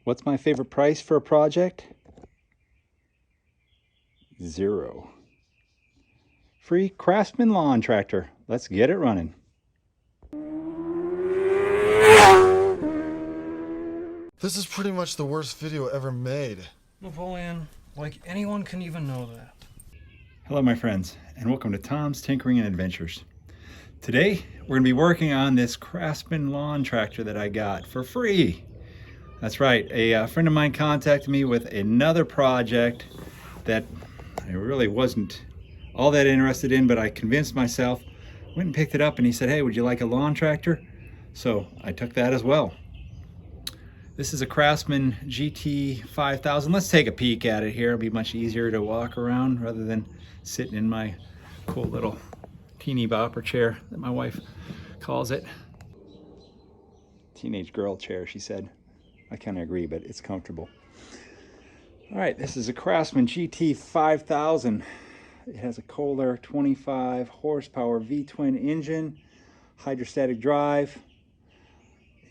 What's my favorite price for a project? 0. Free Craftsman lawn tractor. Let's get it running. This is pretty much the worst video ever made. Napoleon, like anyone can even know that. Hello my friends, and welcome to Tom's Tinkering and Adventures. Today we're going to be working on this Craftsman lawn tractor that I got for free. That's right, a friend of mine contacted me with another project that I really wasn't all that interested in, but I convinced myself, went and picked it up, and he said, hey, would you like a lawn tractor? So I took that as well. This is a Craftsman GT5000. Let's take a peek at it here. It'll be much easier to walk around rather than sitting in my cool little teeny bopper chair that my wife calls it. Teenage girl chair, she said. I kind of agree, but it's comfortable. All right, this is a Craftsman GT5000. It has a Kohler 25 horsepower V-twin engine, hydrostatic drive.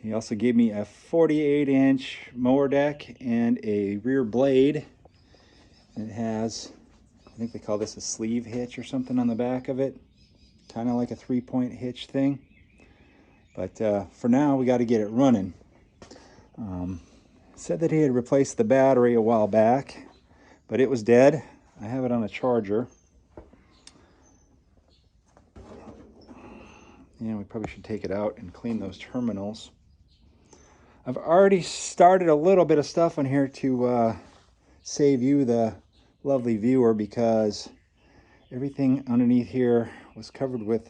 He also gave me a 48-inch mower deck and a rear blade. It has, I think they call this a sleeve hitch or something on the back of it. Kind of like a 3-point hitch thing. But for now, we got to get it running. Said that he had replaced the battery a while back, but it was dead. I have it on a charger. And we probably should take it out and clean those terminals. I've already started a little bit of stuff on here to save you, the lovely viewer, because everything underneath here was covered with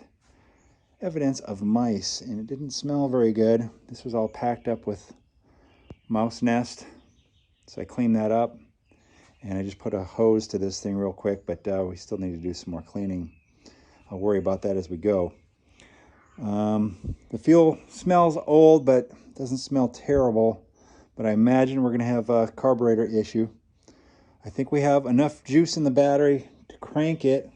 evidence of mice, and it didn't smell very good. This was all packed up with mouse nest, so I cleaned that up, and I just put a hose to this thing real quick, but we still need to do some more cleaning. I'll worry about that as we go. The fuel smells old, but doesn't smell terrible, but I imagine we're going to have a carburetor issue. I think we have enough juice in the battery to crank it,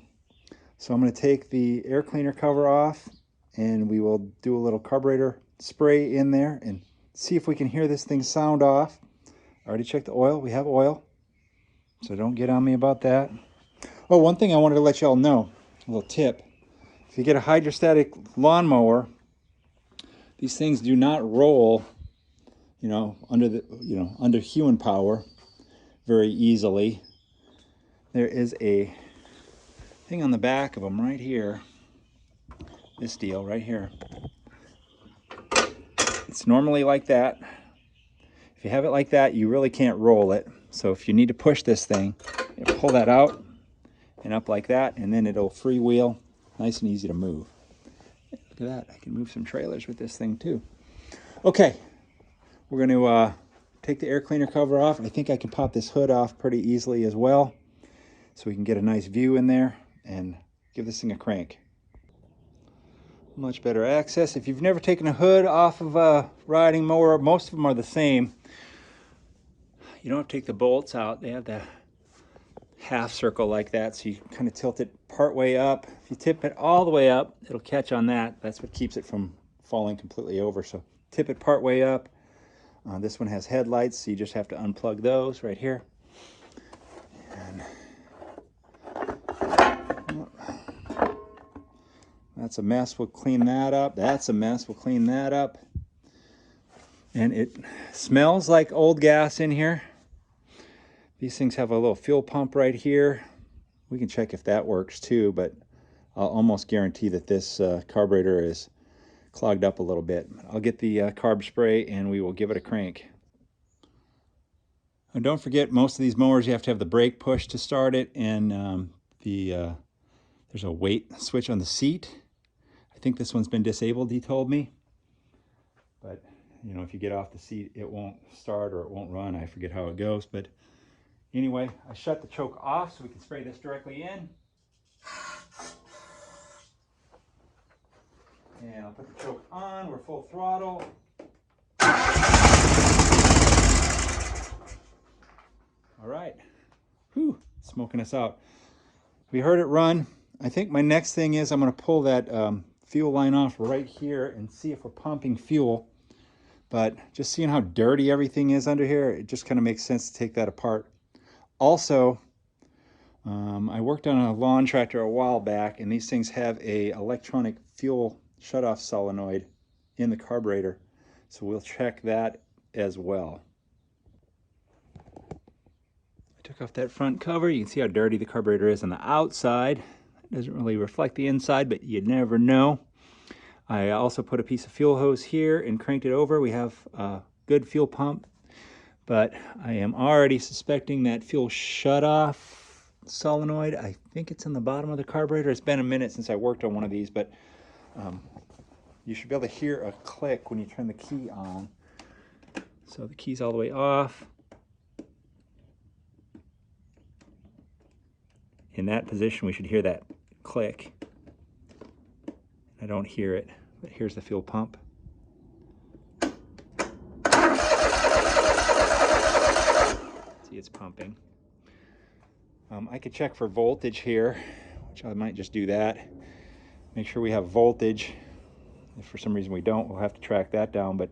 so I'm going to take the air cleaner cover off, and we will do a little carburetor spray in there and see if we can hear this thing sound off. I already checked the oil. We have oil, so don't get on me about that. Oh, one thing I wanted to let y'all know, a little tip. If you get a hydrostatic lawnmower, these things do not roll, under human power very easily. There is a thing on the back of them right here. This deal right here. It's normally like that. If you have it like that, you really can't roll it. So if you need to push this thing, you pull that out and up like that, and then it'll freewheel. Nice and easy to move. Look at that. I can move some trailers with this thing too. Okay, we're going to take the air cleaner cover off. I think I can pop this hood off pretty easily as well, so we can get a nice view in there and give this thing a crank. Much better access. If you've never taken a hood off of a riding mower, most of them are the same. You don't have to take the bolts out. They have the half circle like that, so you kind of tilt it part way up. If you tip it all the way up, it'll catch on that. That's what keeps it from falling completely over. So tip it part way up. This one has headlights, so you just have to unplug those right here. And that's a mess. We'll clean that up. That's a mess. We'll clean that up. And it smells like old gas in here. These things have a little fuel pump right here. We can check if that works too, but I'll almost guarantee that this carburetor is clogged up a little bit. I'll get the carb spray and we will give it a crank. And don't forget, most of these mowers you have to have the brake push to start it, and there's a weight switch on the seat. I think this one's been disabled, he told me. But, if you get off the seat, it won't start or it won't run. I forget how it goes, but anyway, I shut the choke off so we can spray this directly in. And I'll put the choke on. We're full throttle. All right. Whew, smoking us out. We heard it run. I think my next thing is I'm going to pull that fuel line off right here and see if we're pumping fuel. But just seeing how dirty everything is under here, it just kind of makes sense to take that apart. Also, I worked on a lawn tractor a while back, and these things have a electronic fuel shutoff solenoid in the carburetor. So we'll check that as well. I took off that front cover. You can see how dirty the carburetor is on the outside. It doesn't really reflect the inside, but you never know. I also put a piece of fuel hose here and cranked it over. We have a good fuel pump, but I am already suspecting that fuel shutoff solenoid. I think it's in the bottom of the carburetor. It's been a minute since I worked on one of these, but you should be able to hear a click when you turn the key on. So the key's all the way off. In that position, we should hear that click. I don't hear it, but here's the fuel pump. See, it's pumping. I could check for voltage here, which I might just do that. Make sure we have voltage. If for some reason we don't, we'll have to track that down. But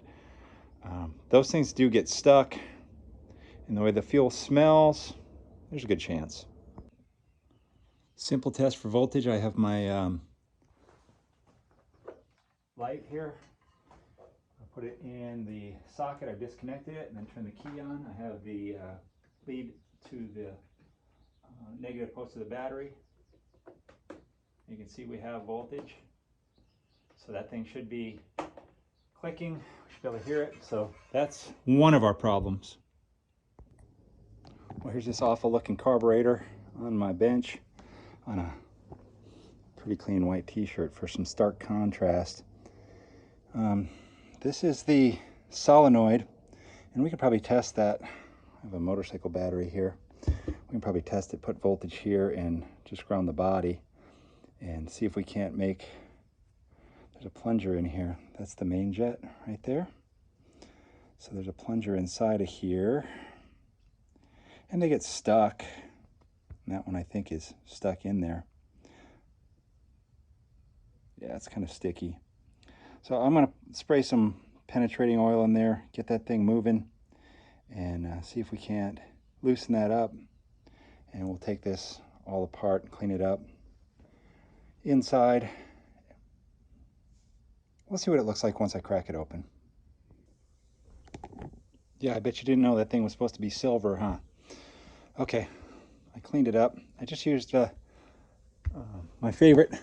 those things do get stuck. And the way the fuel smells, there's a good chance. Simple test for voltage. I have my light here. I'll put it in the socket. I've disconnected it and then turn the key on. I have the lead to the negative post of the battery. You can see we have voltage. So that thing should be clicking. We should be able to hear it. So that's one of our problems. Well, here's this awful looking carburetor on my bench on a pretty clean white t-shirt for some stark contrast. This is the solenoid, and we could probably test that. I have a motorcycle battery here. We can probably test it, put voltage here, and just ground the body and see if we can't make, there's a plunger in here. That's the main jet right there. So there's a plunger inside of here, and they get stuck. And that one I think is stuck in there. Yeah, it's kind of sticky. So I'm going to spray some penetrating oil in there, get that thing moving, and see if we can't loosen that up. And we'll take this all apart and clean it up. Inside, we'll see what it looks like once I crack it open. Yeah, I bet you didn't know that thing was supposed to be silver, huh? Okay, I cleaned it up. I just used my favorite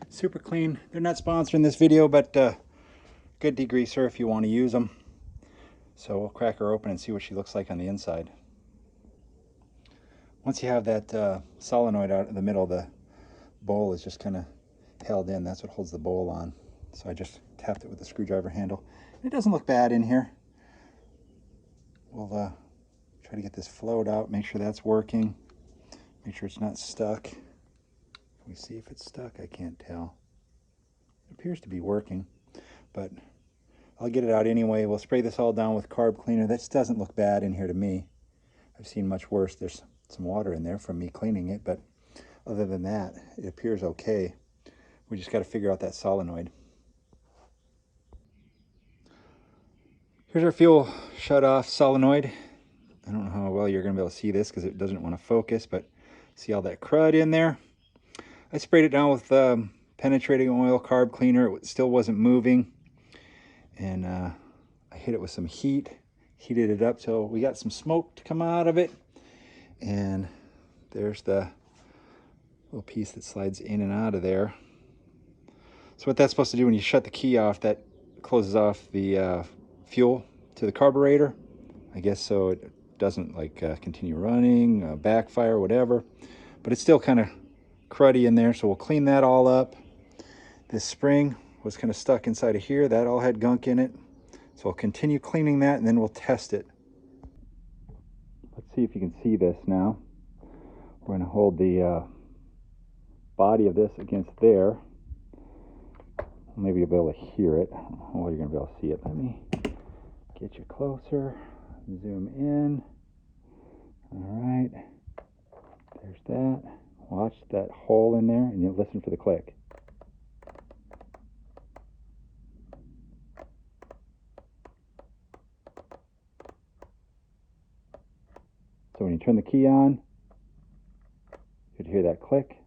Super Clean. They're not sponsoring this video, but good degreaser if you want to use them. So we'll crack her open and see what she looks like on the inside. Once you have that solenoid out in the middle, the bowl is just kind of held in. That's what holds the bowl on. So I just tapped it with a screwdriver handle. It doesn't look bad in here. We'll try to get this float out, make sure that's working, make sure it's not stuck. Can we see if it's stuck? I can't tell. It appears to be working, but I'll get it out anyway. We'll spray this all down with carb cleaner. This doesn't look bad in here to me. I've seen much worse. There's some water in there from me cleaning it, but other than that, it appears okay. We just got to figure out that solenoid. Here's our fuel shut-off solenoid. I don't know how well you're going to be able to see this because it doesn't want to focus, but see all that crud in there? I sprayed it down with penetrating oil, carb cleaner. It still wasn't moving. And I hit it with some heat, heated it up till we got some smoke to come out of it. And there's the little piece that slides in and out of there. So what that's supposed to do when you shut the key off, that closes off the fuel to the carburetor, I guess, so it doesn't like continue running, backfire, whatever. But it's still kind of cruddy in there, so we'll clean that all up. This spring was kind of stuck inside of here. That all had gunk in it. So we'll continue cleaning that and then we'll test it. Let's see if you can see this now. We're going to hold the body of this against there. Maybe you'll be able to hear it. Oh, you're going to be able to see it. Let me get you closer. Zoom in. All right. There's that. Watch that hole in there and you listen for the click. . So when you turn the key on, you could hear that click.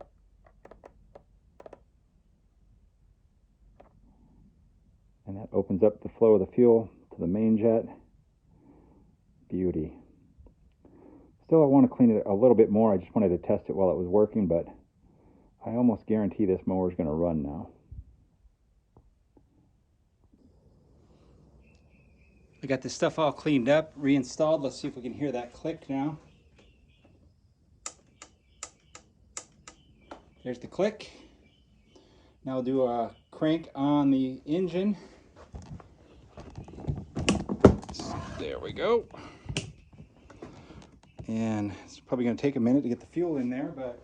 And that opens up the flow of the fuel to the main jet. Beauty. Still, I want to clean it a little bit more. I just wanted to test it while it was working, but I almost guarantee this mower is going to run now. I got this stuff all cleaned up, reinstalled. Let's see if we can hear that click now. There's the click. Now we'll do a crank on the engine. There we go. And it's probably going to take a minute to get the fuel in there, but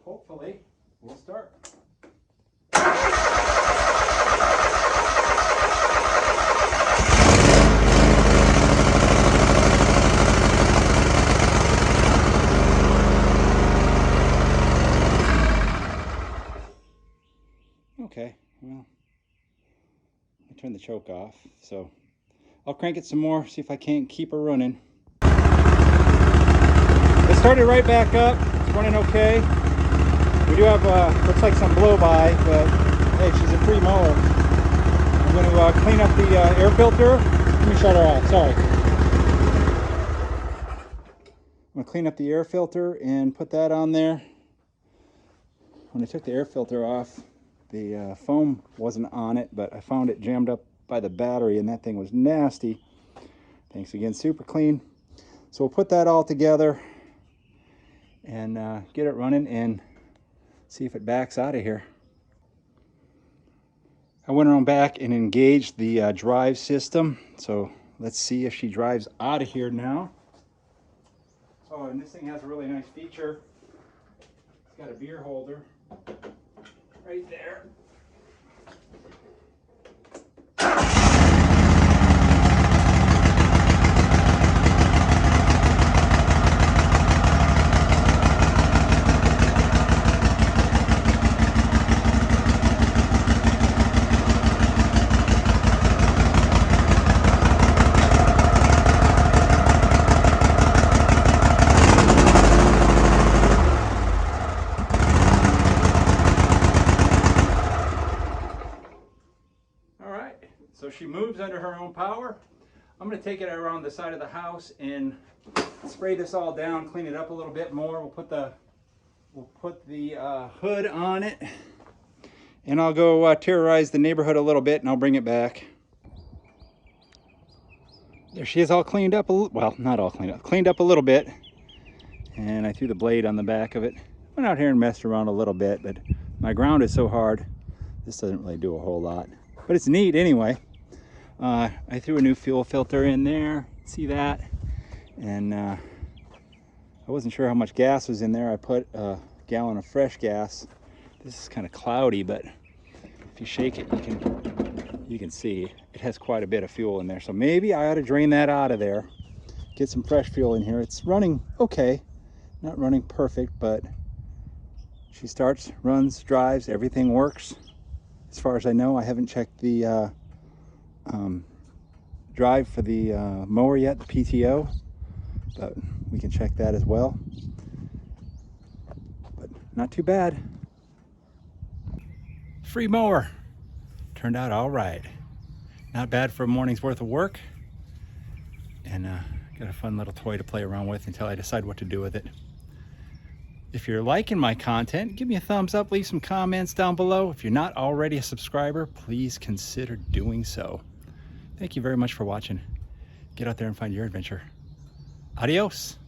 hopefully we'll start. Okay, well, I turned the choke off, so I'll crank it some more, see if I can't keep her running. It started right back up. It's running okay. We do have, looks like some blow-by, but hey, she's a free mower. I'm going to clean up the air filter. Let me shut her off, sorry. I'm going to clean up the air filter and put that on there. When I took the air filter off, the foam wasn't on it, but I found it jammed up by the battery, and that thing was nasty. Thanks again, super clean. So we'll put that all together and get it running and see if it backs out of here. I went around back and engaged the drive system. So let's see if she drives out of here now. Oh, and this thing has a really nice feature. It's got a beer holder right there. So she moves under her own power. I'm going to take it around the side of the house and spray this all down, clean it up a little bit more. We'll put the hood on it, and I'll go terrorize the neighborhood a little bit, and I'll bring it back. There she is, all cleaned up. Well, not all cleaned up. Cleaned up a little bit, and I threw the blade on the back of it. Went out here and messed around a little bit, but my ground is so hard, this doesn't really do a whole lot. But it's neat anyway. I threw a new fuel filter in there, see that? And I wasn't sure how much gas was in there. I put a gallon of fresh gas. This is kind of cloudy, but if you shake it, you can see it has quite a bit of fuel in there. So maybe I ought to drain that out of there, get some fresh fuel in here. It's running okay, not running perfect, but she starts, runs, drives, everything works. As far as I know, I haven't checked the drive for the mower yet, the PTO, but we can check that as well. But not too bad. Free mower. Turned out all right. Not bad for a morning's worth of work. And got a fun little toy to play around with until I decide what to do with it. If you're liking my content, give me a thumbs up, leave some comments down below. If you're not already a subscriber, please consider doing so. Thank you very much for watching. Get out there and find your adventure. Adios.